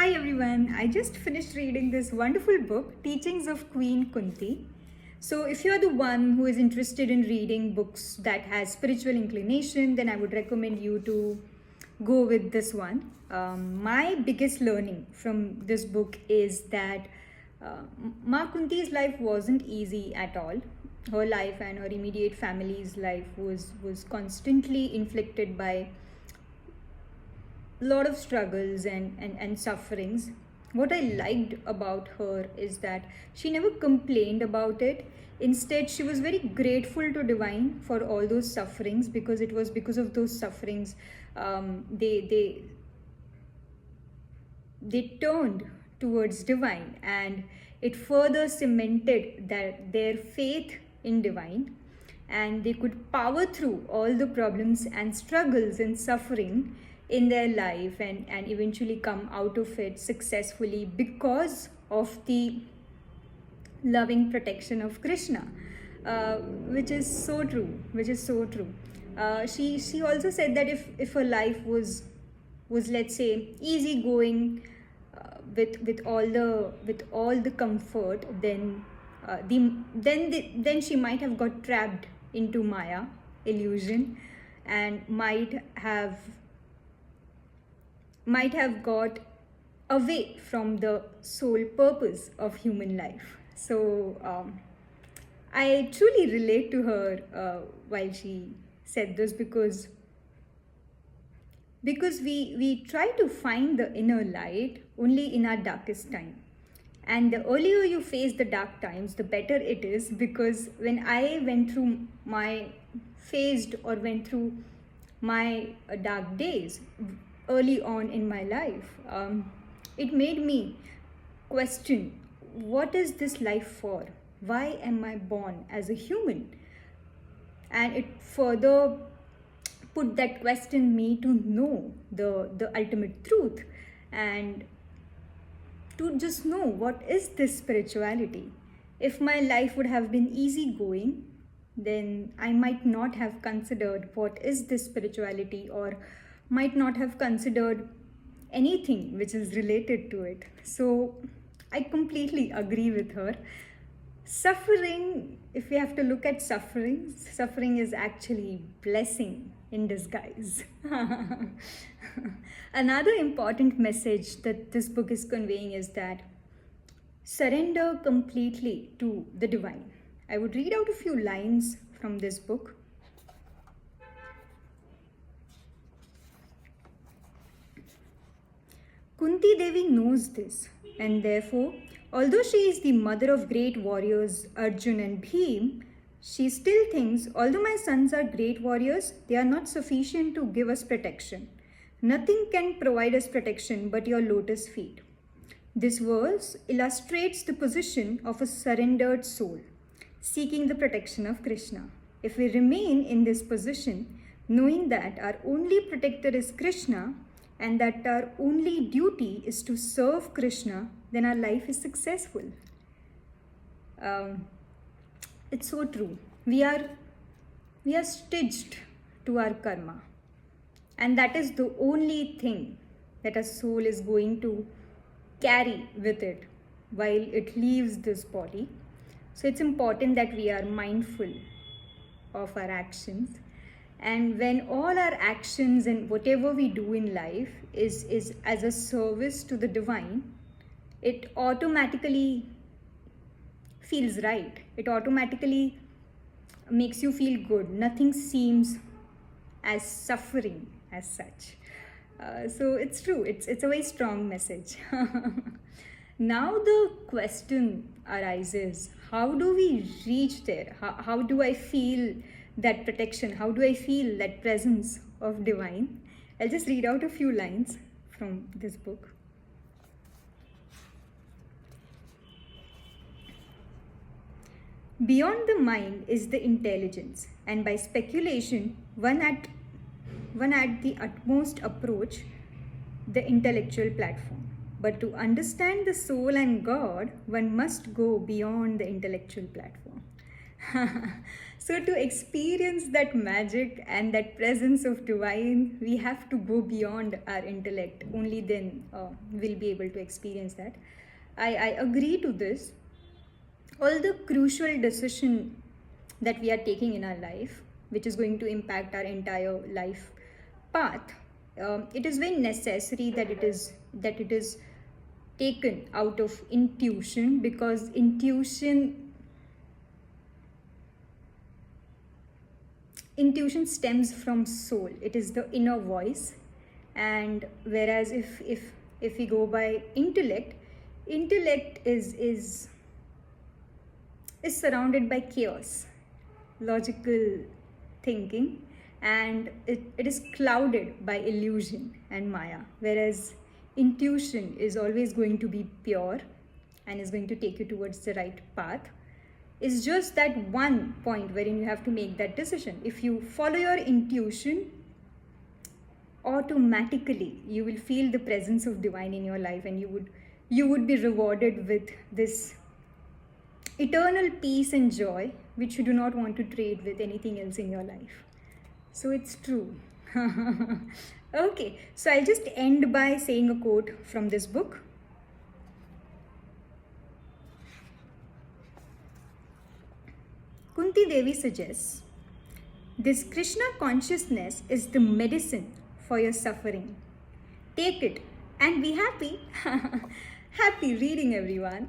Hi everyone, I just finished reading this wonderful book, Teachings of Queen Kunti. So if you're the one who is interested in reading books that has spiritual inclination, then I would recommend you to go with this one. My biggest learning from this book is that Ma Kunti's life wasn't easy at all. Her life and her immediate family's life was constantly inflicted by lot of struggles and sufferings. What I liked about her is that she never complained about it. Instead, she was very grateful to divine for all those sufferings, because it was because of those sufferings they turned towards divine, and it further cemented that their faith in divine, and they could power through all the problems and struggles and suffering in their life, and eventually come out of it successfully because of the loving protection of Krishna, which is so true. She also said that if her life was let's say easy going, with all the comfort, then she might have got trapped into Maya illusion, and might have got away from the sole purpose of human life. So I truly relate to her while she said this, because we try to find the inner light only in our darkest time. And the earlier you face the dark times, the better it is, because when I went through my went through my dark days early on in my life, it made me question, what is this life for? Why am I born as a human? And it further put that question in me to know the ultimate truth, and to just know what is this spirituality. If my life would have been easy going, then I might not have considered what is this spirituality, or might not have considered anything which is related to it. So I completely agree with her. Suffering, if we have to look at suffering is actually blessing in disguise. Another important message that this book is conveying is that surrender completely to the divine. I would read out a few lines from this book. Kunti Devi knows this, and therefore, although she is the mother of great warriors Arjun and Bhim, she still thinks, although my sons are great warriors, they are not sufficient to give us protection. Nothing can provide us protection but your lotus feet. This verse illustrates the position of a surrendered soul, seeking the protection of Krishna. If we remain in this position, knowing that our only protector is Krishna, and that our only duty is to serve Krishna, then our life is successful. It's so true. We are stitched to our karma, and that is the only thing that a soul is going to carry with it while it leaves this body. So it's important that we are mindful of our actions. And when all our actions and whatever we do in life is as a service to the divine, it automatically feels right. It automatically makes you feel good. Nothing seems as suffering as such. So it's true. It's a very strong message. Now the question arises, how do we reach there? How do I feel that protection? How do I feel that presence of divine? I'll just read out a few lines from this book. Beyond the mind is the intelligence, and by speculation, one at the utmost approach the intellectual platform. But to understand the soul and God, one must go beyond the intellectual platform. So, to experience that magic and that presence of divine, we have to go beyond our intellect. Only then we'll be able to experience that. I agree to this. All the crucial decision that we are taking in our life, which is going to impact our entire life path, it is very necessary that it is taken out of intuition, because intuition stems from soul. It is the inner voice. And whereas if we go by intellect is surrounded by chaos, logical thinking, and it is clouded by illusion and maya, whereas intuition is always going to be pure and is going to take you towards the right path. Is just that one point wherein you have to make that decision. If you follow your intuition, automatically you will feel the presence of divine in your life, and you would be rewarded with this eternal peace and joy, which you do not want to trade with anything else in your life. So it's true. Okay, so I'll just end by saying a quote from this book. Kunti Devi suggests, this Krishna consciousness is the medicine for your suffering. Take it and be happy. Happy reading, everyone.